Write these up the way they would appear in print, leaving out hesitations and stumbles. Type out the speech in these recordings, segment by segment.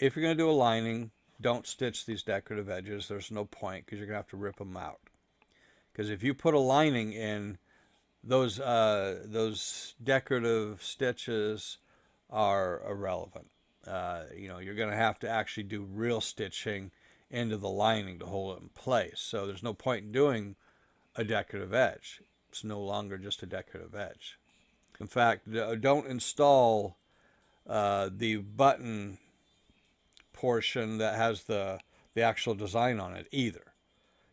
if you're going to do a lining, don't stitch these decorative edges. There's no point because you're going to have to rip them out. Because if you put a lining in, those decorative stitches are irrelevant. You're going to have to actually do real stitching into the lining to hold it in place. So there's no point in doing a decorative edge. It's no longer just a decorative edge. In fact, don't install the button portion that has the actual design on it either.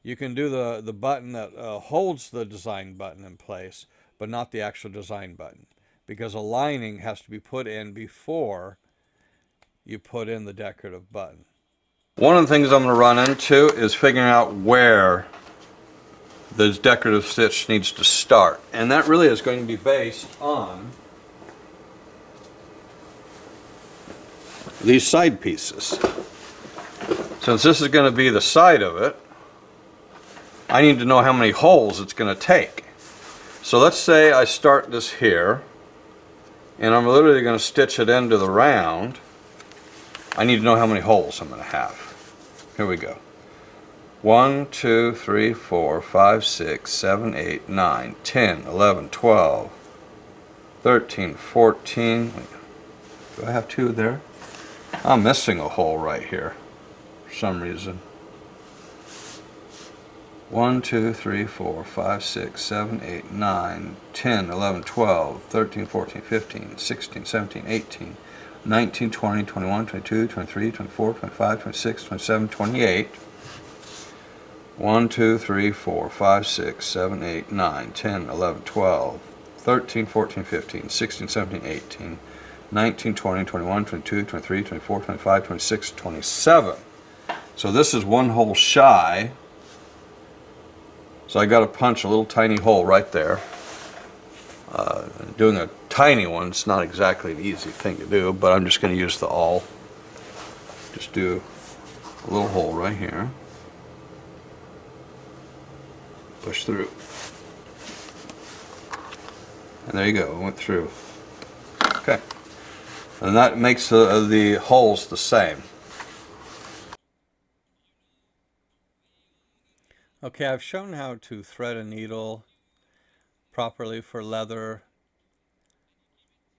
You can do the button that holds the design button in place, but not the actual design button, because a lining has to be put in before you put in the decorative button. One of the things I'm going to run into is figuring out where the decorative stitch needs to start, and that really is going to be based on these side pieces. Since this is going to be the side of it, I need to know how many holes it's going to take. So let's say I start this here, and I'm literally going to stitch it into the round. I need to know how many holes I'm going to have. Here we go. 1, 2, 3, 4, 5, 6, 7, 8, 9, 10, 11, 12, 13, 14. Do I have 2 there? I'm missing a hole right here for some reason. 1, 2, 3, 4, 5, 6, 7, 8, 9, 10, 11, 12, 13, 14, 15, 16, 17, 18, 19, 20, 21, 22, 23, 24, 25, 26, 27, 28. 1, 2, 3, 4, 5, 6, 7, 8, 9, 10, 11, 12, 13, 14, 15, 16, 17, 18, 19, 20, 21, 22, 23, 24, 25, 26, 27. So this is one hole shy. So I got to punch a little tiny hole right there. Doing a tiny one is not exactly an easy thing to do, but I'm just going to use the awl. Just do a little hole right here. Push through. And there you go, it went through. Okay. And that makes the holes the same. Okay, I've shown how to thread a needle properly for leather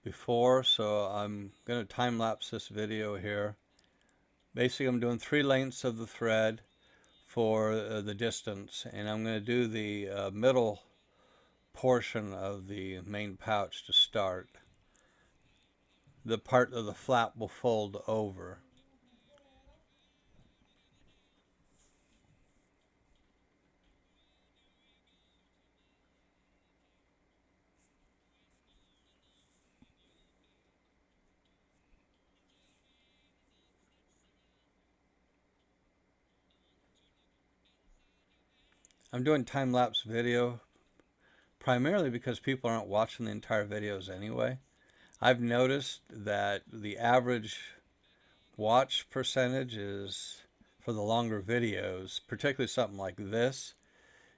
before, so I'm going to time-lapse this video here. Basically, I'm doing 3 lengths of the thread for the distance, and I'm going to do the middle portion of the main pouch to start. The part of the flap will fold over. I'm doing time-lapse video primarily because people aren't watching the entire videos anyway. I've noticed that the average watch percentage is, for the longer videos, particularly something like this,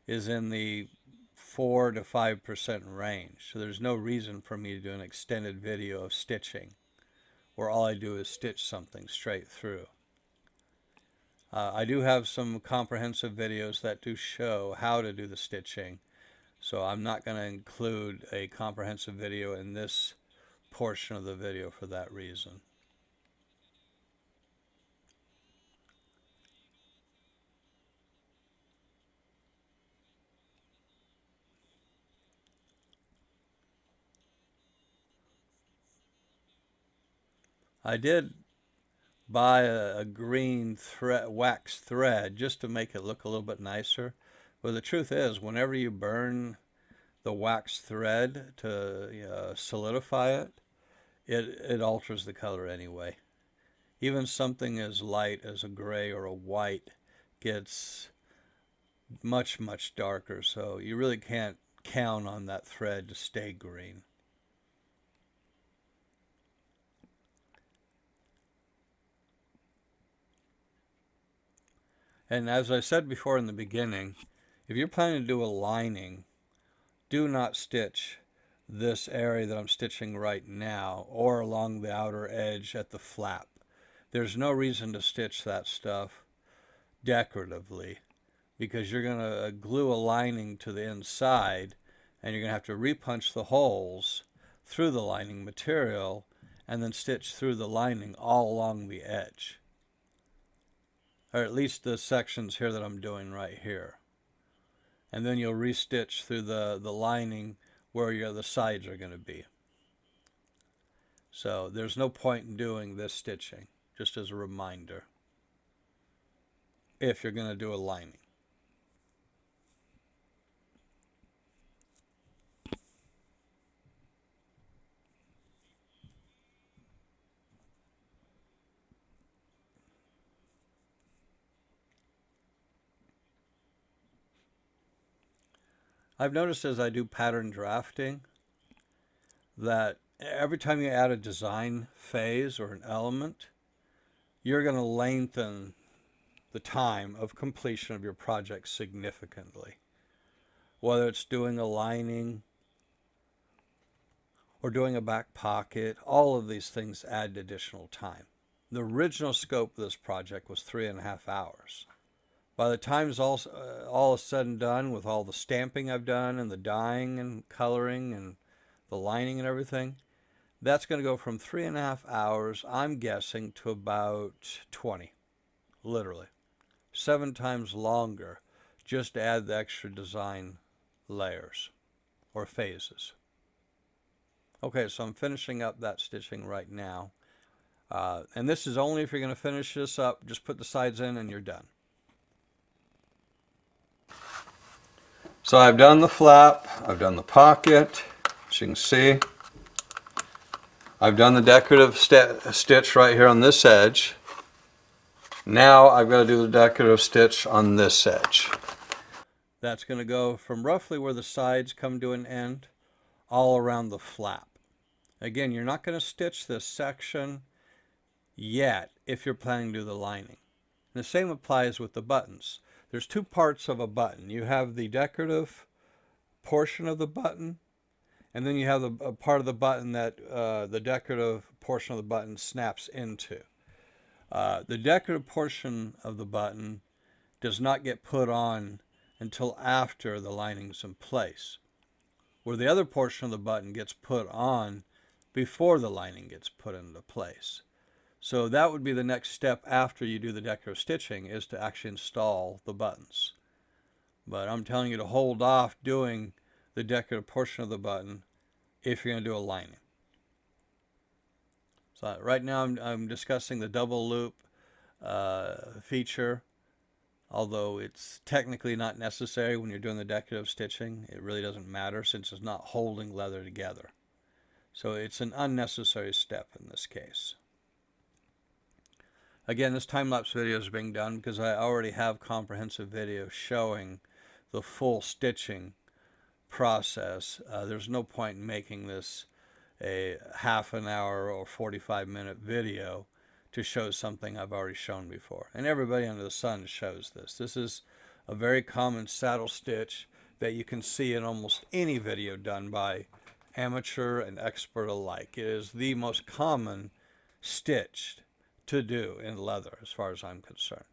is in the 4 to 5% range. So there's no reason for me to do an extended video of stitching where all I do is stitch something straight through. I do have some comprehensive videos that do show how to do the stitching, so I'm not going to include a comprehensive video in this portion of the video for that reason. I did buy a green wax thread just to make it look a little bit nicer. But the truth is, whenever you burn the wax thread to solidify it, it alters the color anyway. Even something as light as a gray or a white gets much, much darker. So you really can't count on that thread to stay green. And as I said before in the beginning, if you're planning to do a lining, do not stitch this area that I'm stitching right now or along the outer edge at the flap, there's no reason to stitch that stuff decoratively, because you're going to glue a lining to the inside, and you're going to have to repunch the holes through the lining material and then stitch through the lining all along the edge, or at least the sections here that I'm doing right here. And then you'll restitch through the lining where the sides are going to be. So there's no point in doing this stitching, just as a reminder, if you're going to do a lining. I've noticed as I do pattern drafting that every time you add a design phase or an element, you're going to lengthen the time of completion of your project significantly. Whether it's doing a lining or doing a back pocket, all of these things add additional time. The original scope of this project was 3.5 hours. By the time it's all is said and done, with all the stamping I've done and the dyeing and coloring and the lining and everything, that's going to go from 3.5 hours, I'm guessing, to about 20, literally. 7 times longer, just to add the extra design layers or phases. Okay, so I'm finishing up that stitching right now. And this is only if you're going to finish this up. Just put the sides in and you're done. So I've done the flap, I've done the pocket, as you can see. I've done the decorative stitch right here on this edge. Now I've got to do the decorative stitch on this edge. That's going to go from roughly where the sides come to an end, all around the flap. Again, you're not going to stitch this section yet if you're planning to do the lining. And the same applies with the buttons. There's 2 parts of a button. You have the decorative portion of the button, and then you have a part of the button that the decorative portion of the button snaps into. The decorative portion of the button does not get put on until after the lining's in place, where the other portion of the button gets put on before the lining gets put into place. So that would be the next step after you do the decorative stitching, is to actually install the buttons. But I'm telling you to hold off doing the decorative portion of the button if you're going to do a lining. So right now I'm discussing the double loop feature, although it's technically not necessary when you're doing the decorative stitching. It really doesn't matter since it's not holding leather together. So it's an unnecessary step in this case. Again, this time-lapse video is being done because I already have comprehensive videos showing the full stitching process. There's no point in making this a half an hour or 45-minute video to show something I've already shown before. And everybody under the sun shows this. This is a very common saddle stitch that you can see in almost any video done by amateur and expert alike. It is the most common stitch to do in leather as far as I'm concerned.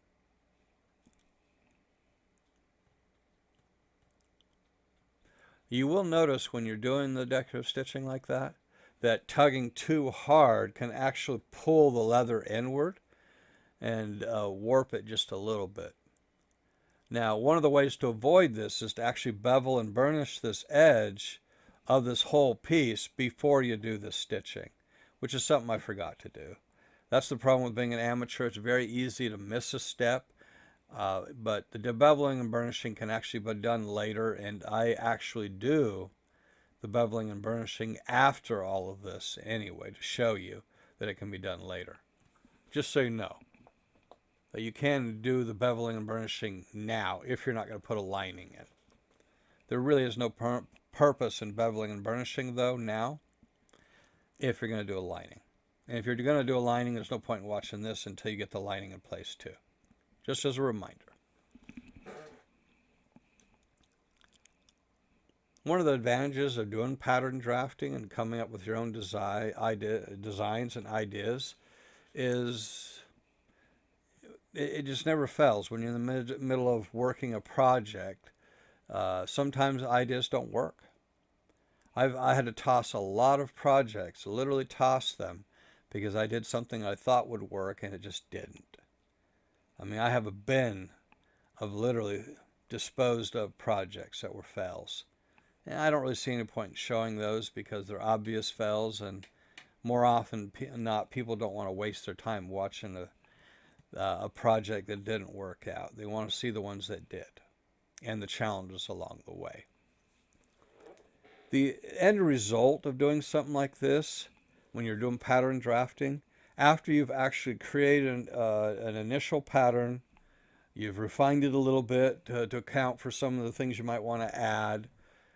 You will notice when you're doing the decorative stitching like that, that tugging too hard can actually pull the leather inward and warp it just a little bit. Now, one of the ways to avoid this is to actually bevel and burnish this edge of this whole piece before you do the stitching, which is something I forgot to do. That's the problem with being an amateur. It's very easy to miss a step, but the debeveling and burnishing can actually be done later, and I actually do the beveling and burnishing after all of this anyway, to show you that it can be done later. Just so you know that you can do the beveling and burnishing now if you're not going to put a lining in. There really is no purpose in beveling and burnishing, though, now, if you're going to do a lining. And if you're going to do a lining, there's no point in watching this until you get the lining in place too. Just as a reminder. One of the advantages of doing pattern drafting and coming up with your own designs and ideas is it just never fails when you're in the middle of working a project. Sometimes ideas don't work. I had to toss a lot of projects, literally toss them, because I did something I thought would work and it just didn't. I mean, I have a bin of literally disposed of projects that were fails. And I don't really see any point in showing those because they're obvious fails, and more often than not, people don't want to waste their time watching a project that didn't work out. They want to see the ones that did and the challenges along the way. The end result of doing something like this, when you're doing pattern drafting, after you've actually created an initial pattern, you've refined it a little bit to account for some of the things you might want to add.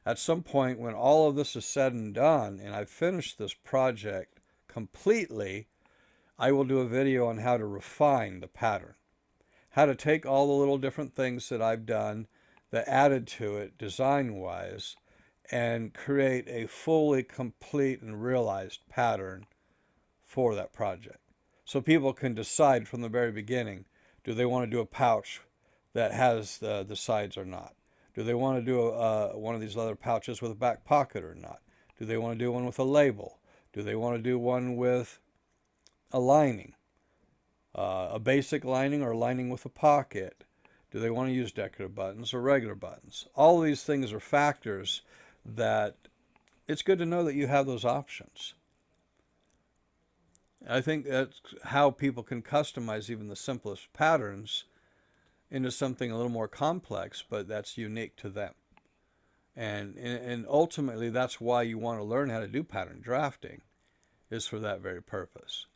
At some point, when all of this is said and done, and I've finished this project completely, I will do a video on how to refine the pattern. How to take all the little different things that I've done that added to it design-wise and create a fully complete and realized pattern for that project. So people can decide from the very beginning, do they want to do a pouch that has the sides or not? Do they want to do one of these leather pouches with a back pocket or not? Do they want to do one with a label? Do they want to do one with a lining? A basic lining or lining with a pocket? Do they want to use decorative buttons or regular buttons? All of these things are factors that it's good to know that you have those options. I think that's how people can customize even the simplest patterns into something a little more complex, but that's unique to them. And ultimately, that's why you want to learn how to do pattern drafting, is for that very purpose.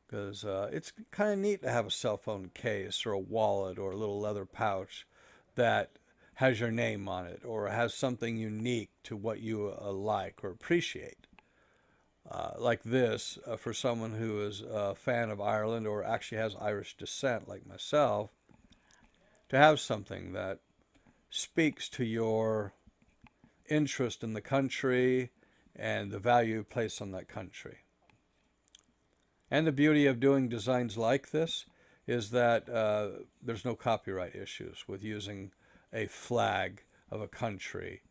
Because it's kind of neat to have a cell phone case or a wallet or a little leather pouch that has your name on it or has something unique to what you like or appreciate. Like this, for someone who is a fan of Ireland or actually has Irish descent like myself, to have something that speaks to your interest in the country and the value you place on that country. And the beauty of doing designs like this is that there's no copyright issues with using a flag of a country,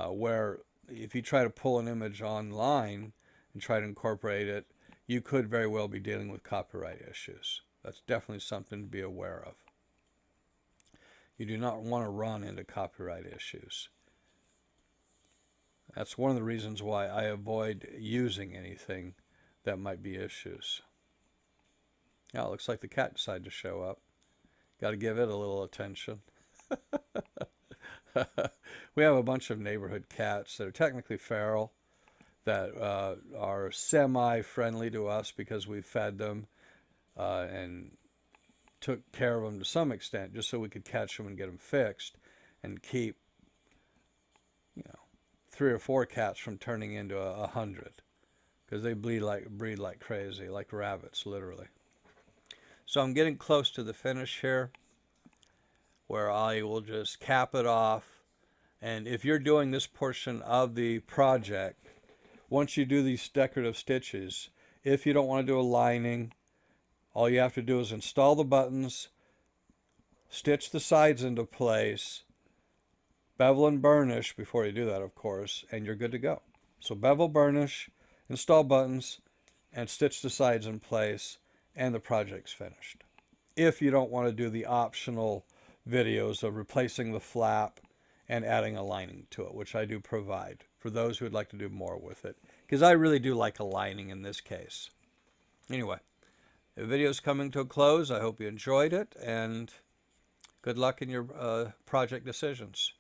where if you try to pull an image online and try to incorporate it, you could very well be dealing with copyright issues. That's definitely something to be aware of. You do not want to run into copyright issues. That's one of the reasons why I avoid using anything that might be issues. Now it looks like the cat decided to show up. Got to give it a little attention. We have a bunch of neighborhood cats that are technically feral, that are semi-friendly to us because we fed them and took care of them to some extent, just so we could catch them and get them fixed and keep, 3 or 4 cats from turning into 100, because they breed like crazy, like rabbits, literally. So I'm getting close to the finish here, where I will just cap it off. And if you're doing this portion of the project, once you do these decorative stitches, if you don't want to do a lining, all you have to do is install the buttons, stitch the sides into place, bevel and burnish before you do that, of course, and you're good to go. So bevel, burnish, install buttons, and stitch the sides in place, and the project's finished. If you don't want to do the optional videos of replacing the flap and adding a lining to it, which I do provide for those who would like to do more with it, because I really do like a lining in this case. Anyway, the video's coming to a close. I hope you enjoyed it, and good luck in your project decisions.